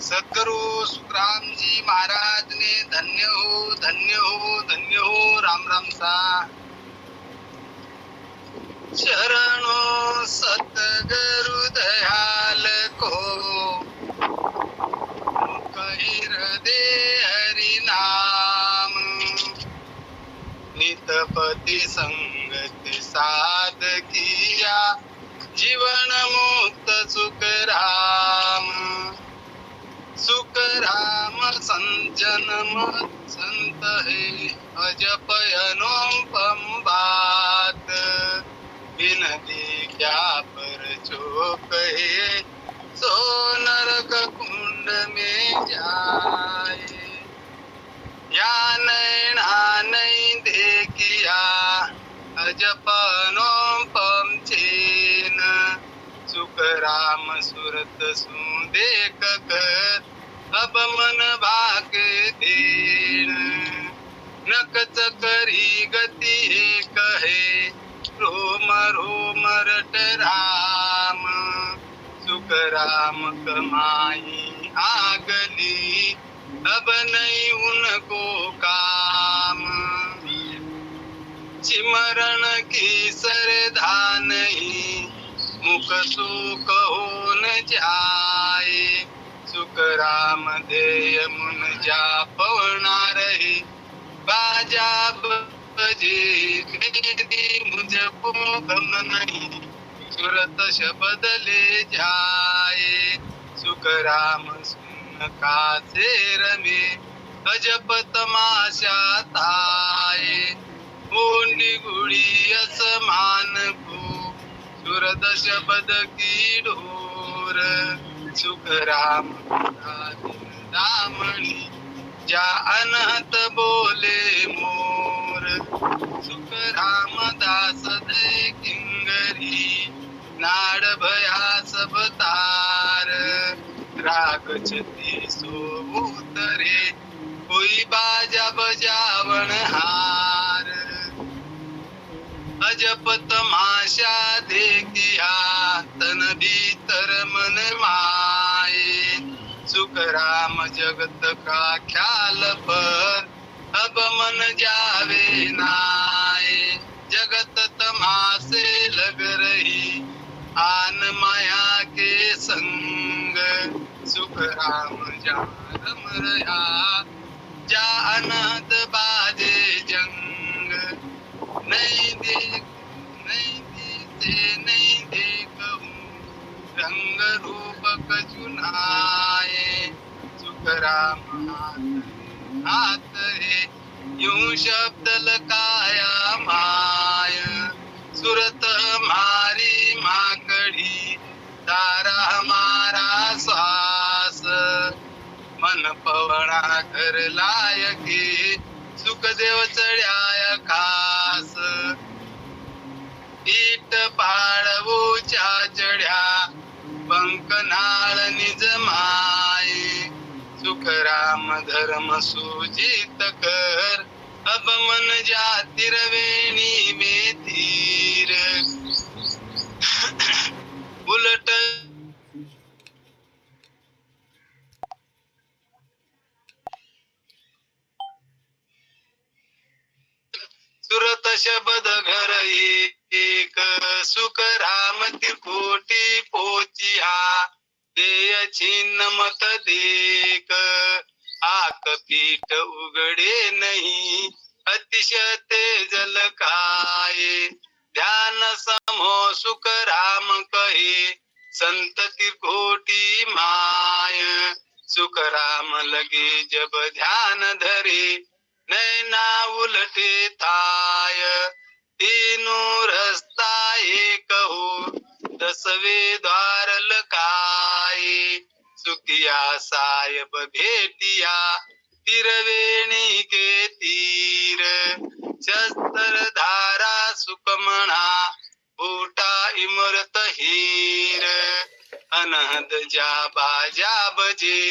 सद्गुरु सुखरामजी महाराज ने धन्य हो धन्य हो धन्य हो राम राम सा चरणों सतगुरु दयाल को कही हृदय हरि नाम नितपति संगत साध किया जीवन मुक्त सुख राम सुख राम संजनम संत है अजपयनोपम बात बिनती क्या पर चोक है सो नरक कुंड में जाए या नैना नहीं देखिया अजपनोपम चेन सुख राम सुरत सु देख कर अब मन भाग देन नकच करी गति कहे रोम रोम रट राम सुख राम कमाई आगली अब नहीं उनको काम सिमरन की सरधा नहीं मुख सुख हो न जाए सुख राम देय मुन जा पवना रहे बाजा बजे बेदी मुझको गम नहीं सुरत शब्द ले जाए सुख राम सुन का से रमे अजप तमाशा ताए ओंडी गुड़ी असमान को सुरत शब्द की ढोर सुख राम दामणी जा अनहत बोले मोर सुख राम दास दे किंगरी नाड भया सब तार राग छती सो उतरे कोई बाजा बजावन हार अजप तमाशा देखिया तन भीतर मन माए सुख राम जगत का ख्याल पर अब मन जावे नाए जगत तमाशे लग रही आन माया के संग सुख राम जा रम रहा जा अनहद बाजे जंग नहीं देखूं रंग रूप कचुनाए सुख राम हाथ है यूं शब्द लकाया माय सुरत हमारी माकड़ी तारा हमारा श्वास मन पवना कर लायके सुखदेव चढ़ाया खास ईट पाळवूच्या चढ्या पंकनाळ निज माये सुख राम धर्म सुजित कर अब मन जाती रवेणी में तीर उलट सुरत शब्द घर एक सुख राम त्रिकोटी पोचिया देय छिन्न मत देक आक पीठ उघडे नहीं अतिशय तेजल काय ध्यान समो सुख राम कहे संत त्रिकोटी माय सुख राम लगे जब ध्यान धरे नैना उलटे ताय तीनों रस्ता एक हो दसवे द्वार लकाये सुखिया साहेब भेटिया तिरवेणी के तीर शस्त्र धारा सुकमणा बूटा इमरत हीर अनहद जा बाजा बजे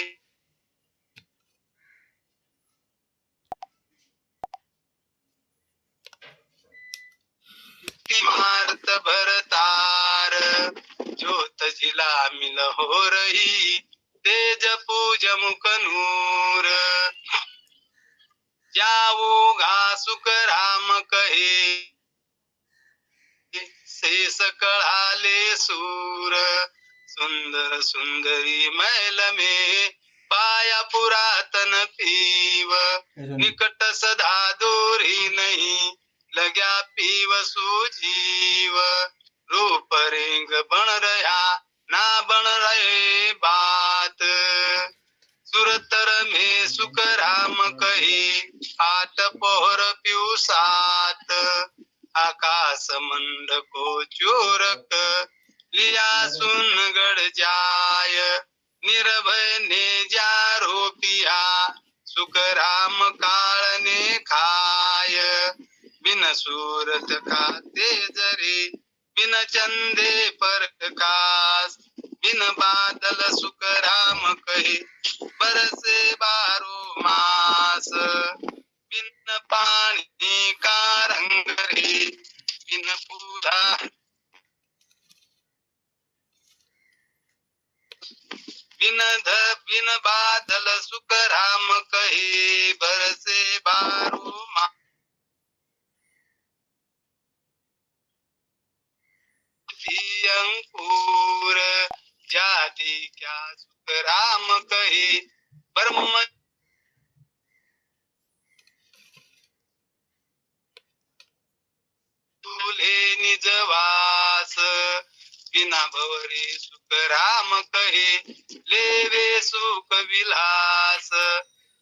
भारत भरतार ज्योत जिला मिल हो रही, तेज पूज मुख नूर। जाऊ घासुक राम कहे, शेष कळाले सूर। सुंदर सुंदरी मैल में, पाया पुरातन पीव। निकट सदा दूरी नहीं, लग्या पीव सुजीव। रूप रेंग बन रहा, ना बन रहे बात। सुरतर में सुख राम कही, आठ पोहर प्यू सात। आकाश मंड को चोरक, लिया सुन गढ़ जाय। निर्भय ने जारो पिया, सुख राम काल ने खाय। बिन सूरत खाते जरे, बिन चंदे प्रकाश। बिन बादल सुख राम कहे, बरसे बारो मास। बिन पानी का रंग रे, बिन पूरा बिन बादल सुख राम कहे, बरसे बारो मास। अंकुर जाति क्या सुख राम कहे, ब्रह्म तुले निजवास। बिना भवरे सुख राम कहे, लेवे सुख विलास।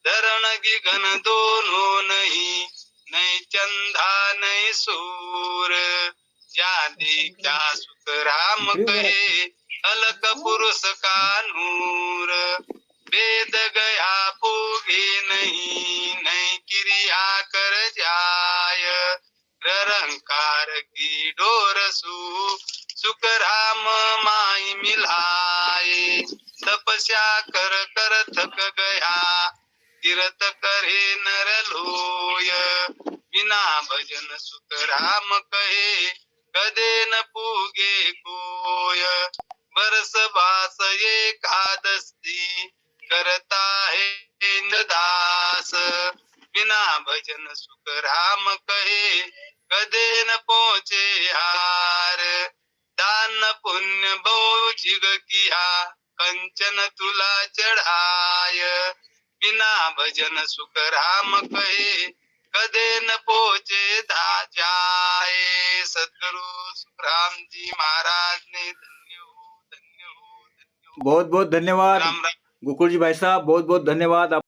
धरण गिगन दोनों नहीं, नहीं चंदा नहीं सूर। जाति क्या सुख राम कहे, अलक पुरुष का नूर। वेद गया पूगे नहीं, नहीं क्रिया कर जाय। निरंकार की डोर सुख राम माई मिलाए। तपस्या कर कर थक गया, तीरथ करे नर लोय। बिना भजन सुख राम कहे, कदे न पूगे कोय। बरस बास एकादशी, करता है दास। बिना भजन सुख राम कहे, कदे न पहुँचे हार। दान पुण्य बहु किया, कंचन तुला चढ़ाय। बिना भजन सुख राम कहे, कदे न पहुँचे जाए। सद्गुरु सुखराम जी महाराज ने धन्य हो, धन्य हो, धन्य हो। बहुत बहुत धन्यवाद राम राम। गोकुल जी भाई साहब, बहुत बहुत धन्यवाद।